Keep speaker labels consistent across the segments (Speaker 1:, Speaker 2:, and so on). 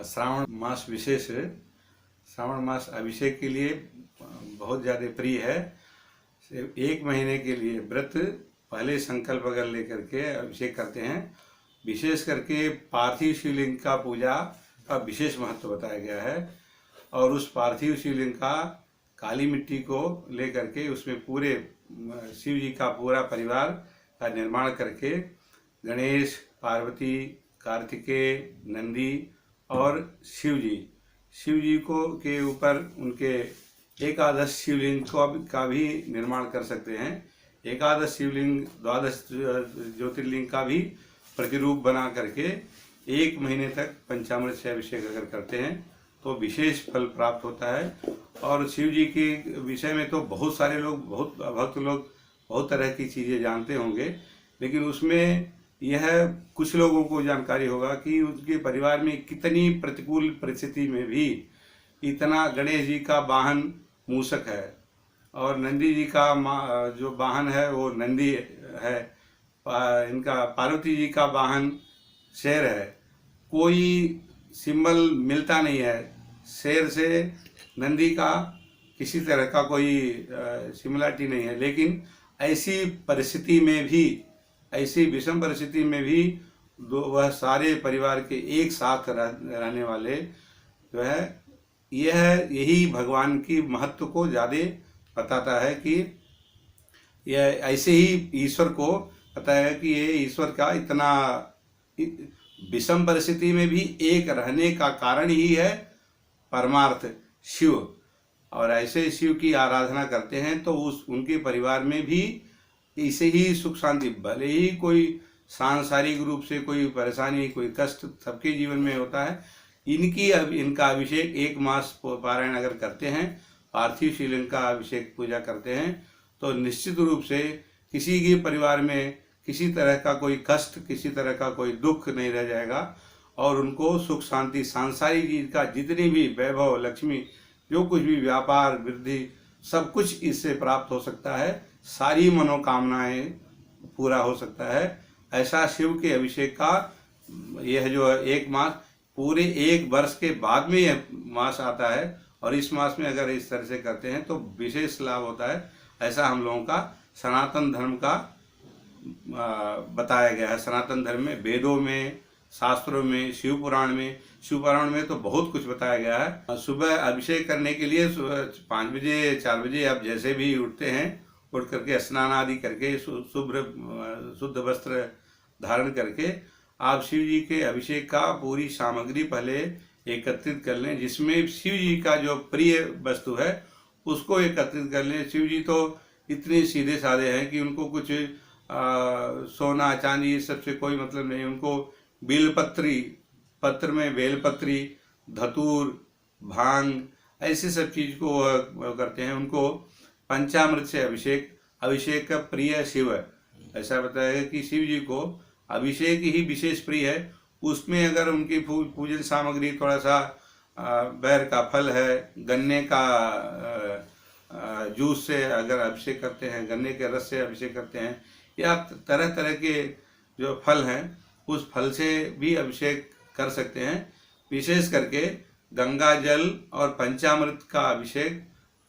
Speaker 1: श्रावण मास विशेष है। श्रावण मास अभिषेक के लिए बहुत ज़्यादा प्रिय है। सिर्फ 1 महीने के लिए व्रत पहले संकल्प अगर लेकर के अभिषेक करते हैं। विशेष करके पार्थिव शिवलिंग का पूजा का विशेष महत्व बताया गया है और उस पार्थिव शिवलिंग का काली मिट्टी को लेकर के उसमें पूरे शिव जी का पूरा परिवार का निर्माण करके गणेश, पार्वती, कार्तिकेय, नंदी और शिव जी को के ऊपर उनके एकादश शिवलिंग का भी निर्माण कर सकते हैं। एकादश शिवलिंग, 12 ज्योतिर्लिंग का भी प्रतिरूप बना करके 1 महीने तक पंचामृत से अभिषेक अगर करते हैं तो विशेष फल प्राप्त होता है। और शिव जी के विषय में तो बहुत सारे लोग, बहुत भक्त लोग बहुत तरह की चीज़ें जानते होंगे, लेकिन उसमें यह कुछ लोगों को जानकारी होगा कि उनके परिवार में कितनी प्रतिकूल परिस्थिति में भी इतना गणेश जी का वाहन मूषक है और नंदी जी का जो वाहन है वो नंदी है, इनका पार्वती जी का वाहन शेर है। कोई सिंबल मिलता नहीं है शेर से नंदी का, किसी तरह का कोई सिमिलरिटी नहीं है। लेकिन ऐसी परिस्थिति में भी, ऐसी विषम परिस्थिति में भी वह सारे परिवार के एक साथ रहने वाले जो है, यही भगवान की महत्व को ज़्यादा बताता है कि यह ऐसे ही ईश्वर को पता है कि ये ईश्वर का इतना विषम परिस्थिति में भी एक रहने का कारण ही है परमार्थ शिव। और ऐसे शिव की आराधना करते हैं तो उनके परिवार में भी इसे ही सुख शांति, भले ही कोई सांसारिक रूप से कोई परेशानी, कोई कष्ट सबके जीवन में होता है, इनका अभिषेक 1 मास पारायण अगर करते हैं, पार्थिव शिवलिंग का अभिषेक पूजा करते हैं तो निश्चित रूप से किसी के परिवार में किसी तरह का कोई कष्ट, किसी तरह का कोई दुख नहीं रह जाएगा और उनको सुख शांति, सांसारिक चीज का जितनी भी वैभव, लक्ष्मी, जो कुछ भी व्यापार, वृद्धि, सब कुछ इससे प्राप्त हो सकता है। सारी मनोकामनाएं पूरा हो सकता है। ऐसा शिव के अभिषेक का यह जो 1 मास, पूरे 1 वर्ष के बाद में यह मास आता है और इस मास में अगर इस तरह से करते हैं तो विशेष लाभ होता है। ऐसा हम लोगों का सनातन धर्म का बताया गया है। सनातन धर्म में, वेदों में, शास्त्रों में, शिव पुराण में तो बहुत कुछ बताया गया है। सुबह अभिषेक करने के लिए 5 बजे 4 बजे आप जैसे भी उठते हैं, उठ करके स्नान आदि करके शुद्ध वस्त्र धारण करके आप शिव जी के अभिषेक का पूरी सामग्री पहले एकत्रित कर लें, जिसमें शिव जी का जो प्रिय वस्तु है उसको एकत्रित कर लें। शिव जी तो इतने सीधे साधे हैं कि उनको कुछ सोना चांदी इस सबसे कोई मतलब नहीं। उनको पत्र में बेलपत्री, धतूर, भांग, ऐसे सब चीज को करते हैं। उनको पंचामृत से अभिषेक का प्रिय शिव है। ऐसा बताया है कि शिव जी को अभिषेक ही विशेष प्रिय है। उसमें अगर उनकी पूजन सामग्री थोड़ा सा बैर का फल है, गन्ने का जूस से अगर अभिषेक करते हैं, गन्ने के रस से अभिषेक करते हैं, या तरह तरह के जो फल हैं उस फल से भी अभिषेक कर सकते हैं। विशेष करके गंगा जल और पंचामृत का अभिषेक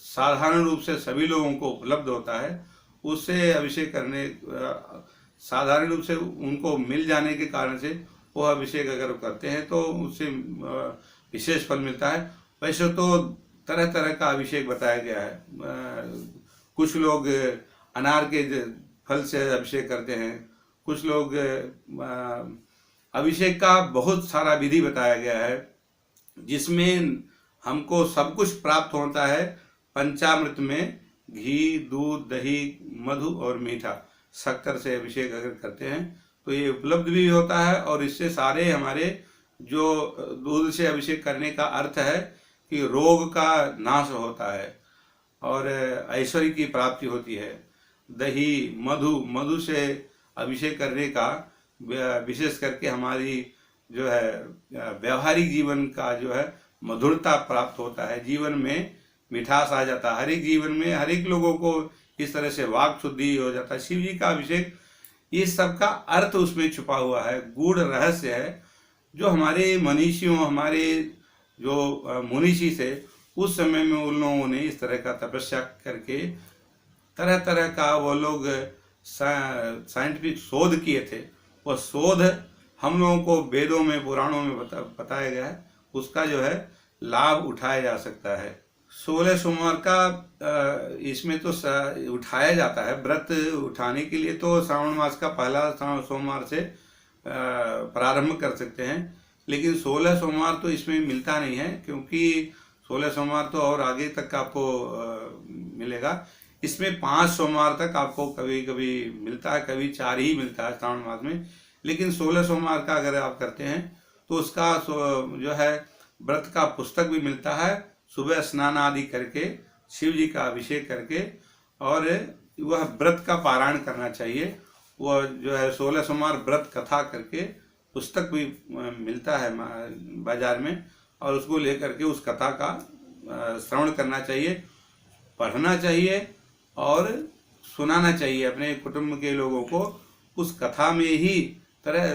Speaker 1: साधारण रूप से सभी लोगों को उपलब्ध होता है। उससे अभिषेक करने साधारण रूप से उनको मिल जाने के कारण से वो अभिषेक अगर करते हैं तो उससे विशेष फल मिलता है। वैसे तो तरह तरह का अभिषेक बताया गया है। कुछ लोग अनार के फल से अभिषेक करते हैं, कुछ लोग अभिषेक का बहुत सारा विधि बताया गया है जिसमें हमको सब कुछ प्राप्त होता है। पंचामृत में घी, दूध, दही, मधु और मीठा, शक्कर से अभिषेक अगर करते हैं तो ये उपलब्ध भी होता है। और इससे सारे हमारे जो दूध से अभिषेक करने का अर्थ है कि रोग का नाश होता है और ऐश्वर्य की प्राप्ति होती है। दही, मधु से अभिषेक करने का विशेष करके हमारी जो है व्यवहारिक जीवन का जो है मधुरता प्राप्त होता है। जीवन में मिठास आ जाता है। हर एक जीवन में हर एक लोगों को इस तरह से वाक शुद्धि हो जाता है। शिव जी का अभिषेक, इस सब का अर्थ उसमें छुपा हुआ है, गूढ़ रहस्य है जो हमारे मनीषियों, हमारे जो मुनीषी थे, उस समय में उन लोगों ने इस तरह का तपस्या करके तरह तरह का वो लोग साइंटिफिक शोध किए थे। वो शोध हम लोगों को वेदों में, पुराणों में बताया गया है, उसका जो है लाभ उठाया जा सकता है। 16 सोमवार का इसमें तो उठाया जाता है। व्रत उठाने के लिए तो श्रावण मास का पहला सोमवार से प्रारंभ कर सकते हैं, लेकिन 16 सोमवार तो इसमें मिलता नहीं है, क्योंकि 16 सोमवार तो और आगे तक आपको मिलेगा। इसमें 5 सोमवार तक आपको कभी कभी मिलता है, कभी 4 ही मिलता है श्रावण मास में। लेकिन 16 सोमवार का अगर आप करते हैं तो उसका जो है व्रत का पुस्तक भी मिलता है। सुबह स्नान आदि करके शिव जी का अभिषेक करके और वह व्रत का पारायण करना चाहिए। वह जो है 16 सोमवार व्रत कथा करके पुस्तक भी मिलता है बाजार में, और उसको लेकर के उस कथा का श्रवण करना चाहिए, पढ़ना चाहिए और सुनाना चाहिए अपने कुटुंब के लोगों को। उस कथा में ही तरह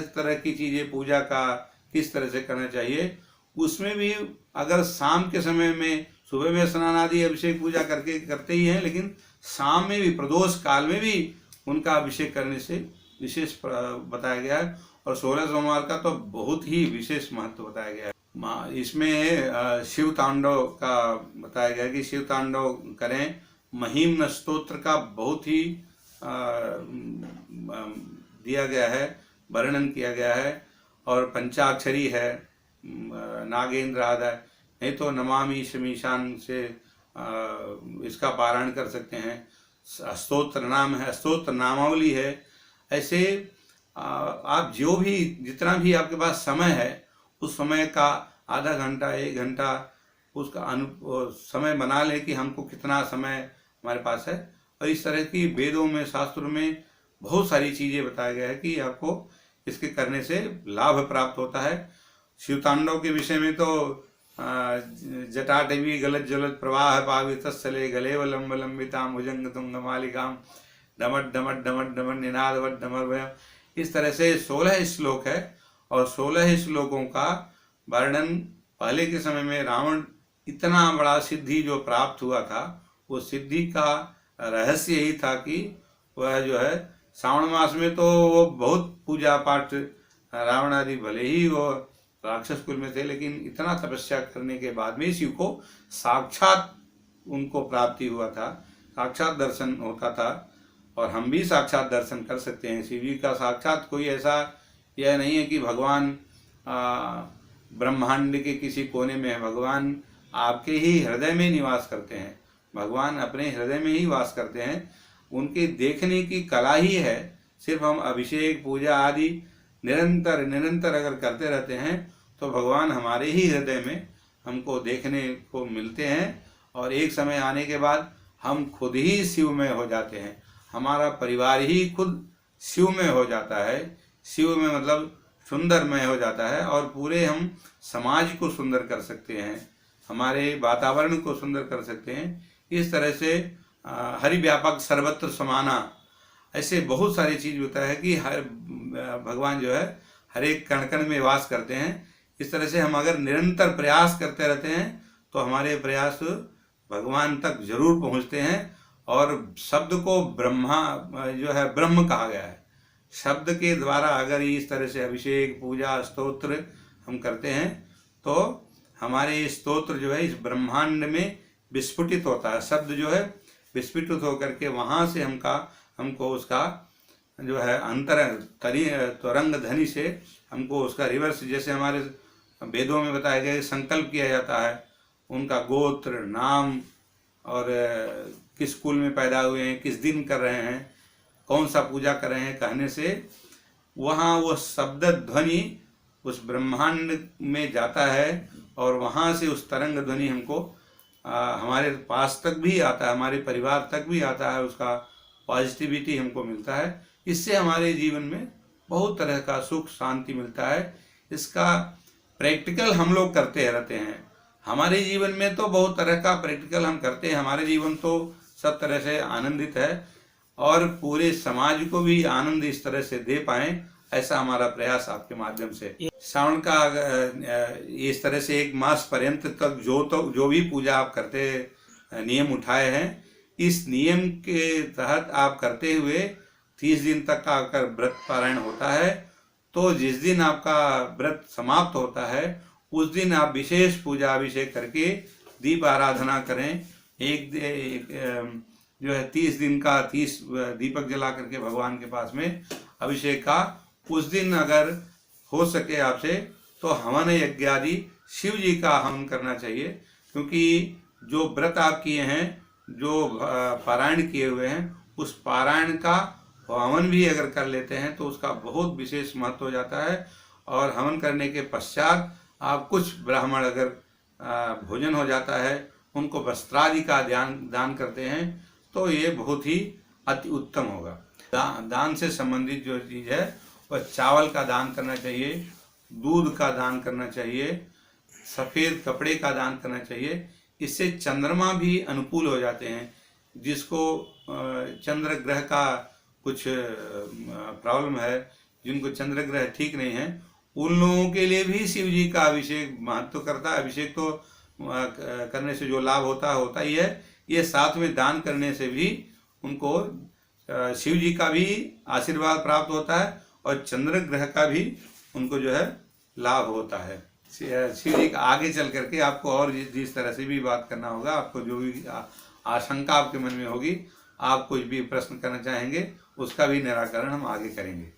Speaker 1: तरह की चीज़ें, पूजा का किस तरह से करना चाहिए, उसमें भी अगर शाम के समय में, सुबह में स्नान आदि अभिषेक पूजा करते ही हैं, लेकिन शाम में भी, प्रदोष काल में भी उनका अभिषेक करने से विशेष बताया गया है। और 16 सोमवार का तो बहुत ही विशेष महत्व बताया गया है। इसमें शिव तांडव का बताया गया है कि शिव तांडव करें। महिम्न स्तोत्र का बहुत ही दिया गया है, वर्णन किया गया है, और पंचाक्षरी है, नागेंद्र आदि, नहीं तो नमामि शमीशान से इसका पारायण कर सकते हैं। स्तोत्र नाम है, स्तोत्र नामावली है। ऐसे आप जो भी, जितना भी आपके पास समय है, उस समय का आधा घंटा, 1 घंटा उसका समय बना लें कि हमको कितना समय हमारे पास है। और इस तरह की वेदों में, शास्त्रों में बहुत सारी चीज़ें बताया गया है कि आपको इसके करने से लाभ प्राप्त होता है। शिवतांडव के विषय में तो जटाटवी गलत जलत प्रवाह पावितस्थले गलेव लंबिताम भुजंग तुंग मालिकाम डमट डमट डमट डमट निनादवट डमर, इस तरह से 16 श्लोक है। और 16 श्लोकों का वर्णन, पहले के समय में रावण इतना बड़ा सिद्धि जो प्राप्त हुआ था, वो सिद्धि का रहस्य यही था कि वह जो है श्रावण मास में तो वो बहुत पूजा पाठ, रावण आदि भले ही वो राक्षस कुल में थे, लेकिन इतना तपस्या करने के बाद में शिव को साक्षात उनको प्राप्ति हुआ था, साक्षात दर्शन होता था। और हम भी साक्षात दर्शन कर सकते हैं शिव जी का। साक्षात कोई ऐसा यह नहीं है कि भगवान ब्रह्मांड के किसी कोने में है। भगवान आपके ही हृदय में निवास करते हैं। भगवान अपने हृदय में ही वास करते हैं। उनके देखने की कला ही है। सिर्फ हम अभिषेक, पूजा आदि निरंतर अगर करते रहते हैं तो भगवान हमारे ही हृदय में हमको देखने को मिलते हैं। और एक समय आने के बाद हम खुद ही शिवमय हो जाते हैं। हमारा परिवार ही खुद शिवमय हो जाता है। शिव में मतलब सुंदरमय हो जाता है, और पूरे हम समाज को सुंदर कर सकते हैं, हमारे वातावरण को सुंदर कर सकते हैं। इस तरह से हरि व्यापक सर्वत्र समाना, ऐसे बहुत सारी चीज़ होता है कि हर भगवान जो है हर एक कण कण में वास करते हैं। इस तरह से हम अगर निरंतर प्रयास करते रहते हैं तो हमारे प्रयास भगवान तक जरूर पहुंचते हैं। और शब्द को ब्रह्मा जो है ब्रह्म कहा गया है। शब्द के द्वारा अगर इस तरह से अभिषेक, पूजा, स्तोत्र हम करते हैं तो हमारे स्तोत्र जो है इस ब्रह्मांड में विस्फुटित होता है। शब्द जो है विस्फुटित होकर के वहाँ से हमको उसका जो है त्वरंग ध्वनि से हमको उसका रिवर्स, जैसे हमारे वेदों में बताया गया संकल्प किया जाता है, उनका गोत्र, नाम और किस कुल में पैदा हुए हैं, किस दिन कर रहे हैं, कौन सा पूजा कर रहे हैं, कहने से वहाँ वो शब्द ध्वनि उस ब्रह्मांड में जाता है। और वहाँ से उस तरंग ध्वनि हमको हमारे पास तक भी आता है, हमारे परिवार तक भी आता है। उसका पॉजिटिविटी हमको मिलता है। इससे हमारे जीवन में बहुत तरह का सुख शांति मिलता है। इसका प्रैक्टिकल हम लोग करते रहते हैं। हमारे जीवन में तो बहुत तरह का प्रैक्टिकल हम करते हैं। हमारे जीवन तो सब तरह से आनंदित है, और पूरे समाज को भी आनंद इस तरह से दे पाएँ, ऐसा हमारा प्रयास आपके माध्यम से। श्रावण का इस तरह से 1 मास पर्यंत तक जो भी पूजा आप करते नियम उठाए हैं, इस नियम के तहत आप करते हुए 30 दिन तक का अगर व्रत पारायण होता है, तो जिस दिन आपका व्रत समाप्त होता है उस दिन आप विशेष पूजा अभिषेक करके दीप आराधना करें। एक जो है 30 दिन का 30 दीपक जला करके भगवान के पास में अभिषेक का, उस दिन अगर हो सके आपसे तो हवन यज्ञ आदि शिव जी का हवन करना चाहिए, क्योंकि जो व्रत आप किए हैं, जो पारायण किए हुए हैं, उस पारायण का हवन भी अगर कर लेते हैं तो उसका बहुत विशेष महत्व हो जाता है। और हवन करने के पश्चात आप कुछ ब्राह्मण अगर भोजन हो जाता है, उनको वस्त्रादि का दान करते हैं, तो ये बहुत ही अति उत्तम होगा। दान से संबंधित जो चीज़ है वह चावल का दान करना चाहिए, दूध का दान करना चाहिए, सफ़ेद कपड़े का दान करना चाहिए। इससे चंद्रमा भी अनुकूल हो जाते हैं। जिसको चंद्र ग्रह का कुछ प्रॉब्लम है, जिनको चंद्र ग्रह ठीक नहीं है, उन लोगों के लिए भी शिव जी का अभिषेक महत्व करता है। अभिषेक तो करने से जो लाभ होता ही है, ये साथ में दान करने से भी उनको शिव जी का भी आशीर्वाद प्राप्त होता है और चंद्र ग्रह का भी उनको जो है लाभ होता है। शिव जी का आगे चल करके आपको और जिस तरह से भी बात करना होगा, आपको जो भी आशंका आपके मन में होगी, आप कुछ भी प्रश्न करना चाहेंगे, उसका भी निराकरण हम आगे करेंगे।